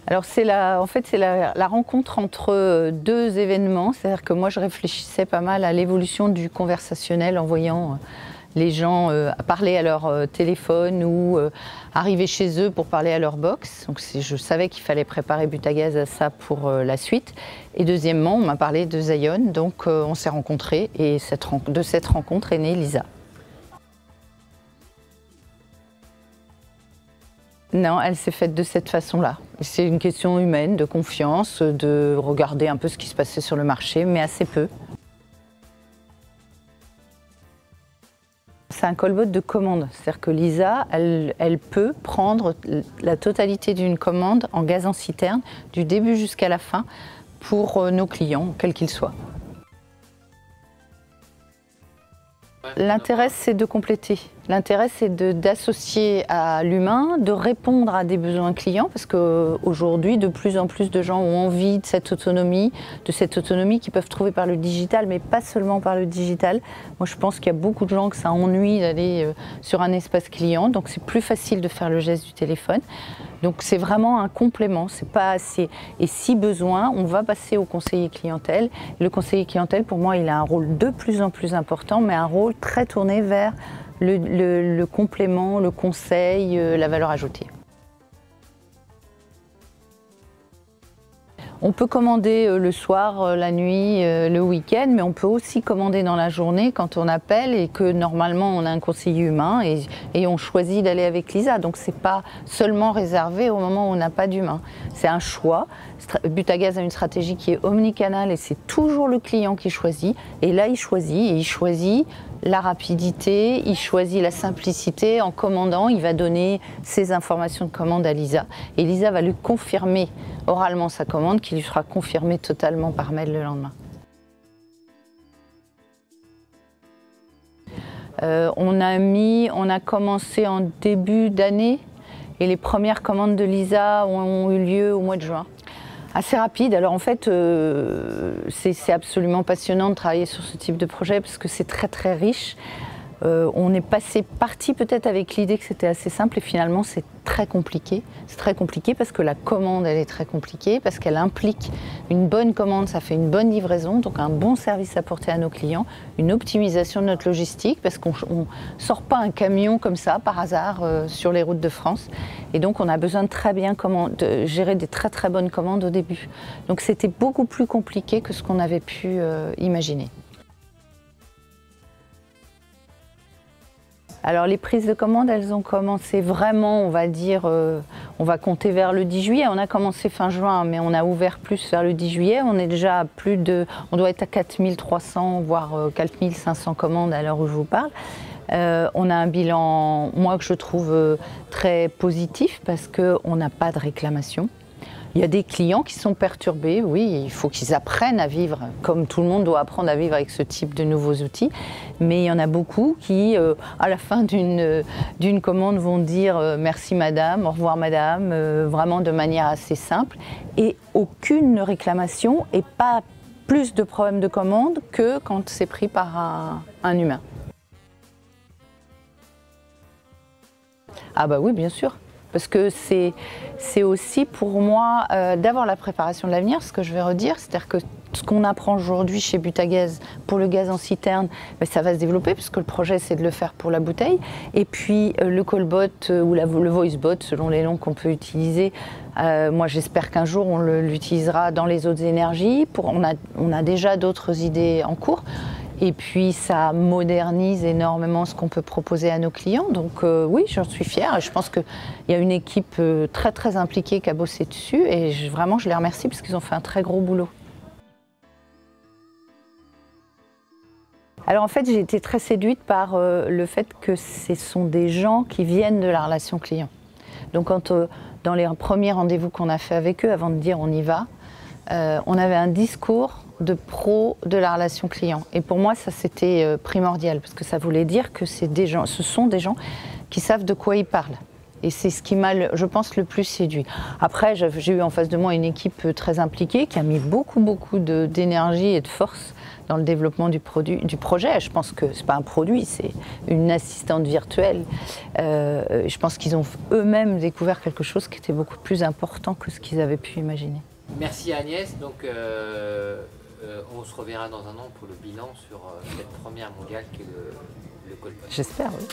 Alors en fait, c'est la rencontre entre deux événements. C'est-à-dire que moi, je réfléchissais pas mal à l'évolution du conversationnel en voyant les gens parler à leur téléphone ou arriver chez eux pour parler à leur box. Donc je savais qu'il fallait préparer Butagaz à ça pour la suite. Et deuxièmement, on m'a parlé de Zion, donc on s'est rencontrés et de cette rencontre est née Lisa. Non, elle s'est faite de cette façon-là. C'est une question humaine, de confiance, de regarder un peu ce qui se passait sur le marché, mais assez peu. C'est un callbot de commande, c'est-à-dire que Lisa, elle peut prendre la totalité d'une commande en gaz en citerne, du début jusqu'à la fin, pour nos clients, quels qu'ils soient. L'intérêt, c'est de compléter. L'intérêt, c'est d'associer à l'humain, de répondre à des besoins clients, parce qu'aujourd'hui, de plus en plus de gens ont envie de cette autonomie qu'ils peuvent trouver par le digital, mais pas seulement par le digital. Moi, je pense qu'il y a beaucoup de gens que ça ennuie d'aller sur un espace client, donc c'est plus facile de faire le geste du téléphone. Donc c'est vraiment un complément, c'est pas assez. Et si besoin, on va passer au conseiller clientèle. Le conseiller clientèle, pour moi, il a un rôle de plus en plus important, mais un rôle très tourné vers le complément, le conseil, la valeur ajoutée. On peut commander le soir, la nuit, le week-end, mais on peut aussi commander dans la journée quand on appelle et que normalement on a un conseiller humain et on choisit d'aller avec Lisa. Donc c'est pas seulement réservé au moment où on n'a pas d'humain. C'est un choix. Butagaz a une stratégie qui est omnicanale et c'est toujours le client qui choisit. Et là il choisit la rapidité, il choisit la simplicité. En commandant, il va donner ses informations de commande à Lisa. Et Lisa va lui confirmer oralement sa commande qui lui sera confirmée totalement par mail le lendemain. On a commencé en début d'année et les premières commandes de Lisa ont eu lieu au mois de juin. Assez rapide. Alors en fait, c'est absolument passionnant de travailler sur ce type de projet parce que c'est très très riche. On est parti peut-être avec l'idée que c'était assez simple et finalement c'est très compliqué. C'est très compliqué parce que la commande elle est très compliquée, parce qu'elle implique une bonne commande, ça fait une bonne livraison, donc un bon service apporté à nos clients, une optimisation de notre logistique parce qu'on ne sort pas un camion comme ça par hasard sur les routes de France et donc on a besoin de gérer des très très bonnes commandes au début. Donc c'était beaucoup plus compliqué que ce qu'on avait pu imaginer. Alors les prises de commandes, elles ont commencé vraiment, on va dire, on va compter vers le 10 juillet. On a commencé fin juin, mais on a ouvert plus vers le 10 juillet. On est déjà à on doit être à 4300, voire 4500 commandes à l'heure où je vous parle. On a un bilan, moi, que je trouve très positif parce qu'on n'a pas de réclamation. Il y a des clients qui sont perturbés, oui, il faut qu'ils apprennent à vivre, comme tout le monde doit apprendre à vivre avec ce type de nouveaux outils. Mais il y en a beaucoup qui, à la fin d'une commande, vont dire merci madame, au revoir madame, vraiment de manière assez simple. Et aucune réclamation et pas plus de problèmes de commande que quand c'est pris par un humain. Ah bah oui, bien sûr. Parce que c'est aussi pour moi d'avoir la préparation de l'avenir, ce que je vais redire, c'est-à-dire que ce qu'on apprend aujourd'hui chez Butagaz pour le gaz en citerne, ben, ça va se développer puisque le projet c'est de le faire pour la bouteille. Et puis le callbot ou le voicebot, selon les noms qu'on peut utiliser, moi j'espère qu'un jour on l'utilisera dans les autres énergies. On a déjà d'autres idées en cours. Et puis ça modernise énormément ce qu'on peut proposer à nos clients. Donc oui, j'en suis fière. Et je pense qu'il y a une équipe très très impliquée qui a bossé dessus. Et vraiment, je les remercie parce qu'ils ont fait un très gros boulot. Alors en fait, j'ai été très séduite par le fait que ce sont des gens qui viennent de la relation client. Donc dans les premiers rendez-vous qu'on a fait avec eux, avant de dire on y va, on avait un discours de pro de la relation client. Et pour moi, ça c'était primordial, parce que ça voulait dire que ce sont des gens qui savent de quoi ils parlent. Et c'est ce qui m'a, je pense, le plus séduit. Après, j'ai eu en face de moi une équipe très impliquée qui a mis beaucoup d'énergie et de force dans le développement du projet. Je pense que ce n'est pas un produit, c'est une assistante virtuelle. Je pense qu'ils ont eux-mêmes découvert quelque chose qui était beaucoup plus important que ce qu'ils avaient pu imaginer. Merci Agnès. Donc, on se reverra dans un an pour le bilan sur cette première mondiale qui est le Colpot. J'espère, oui.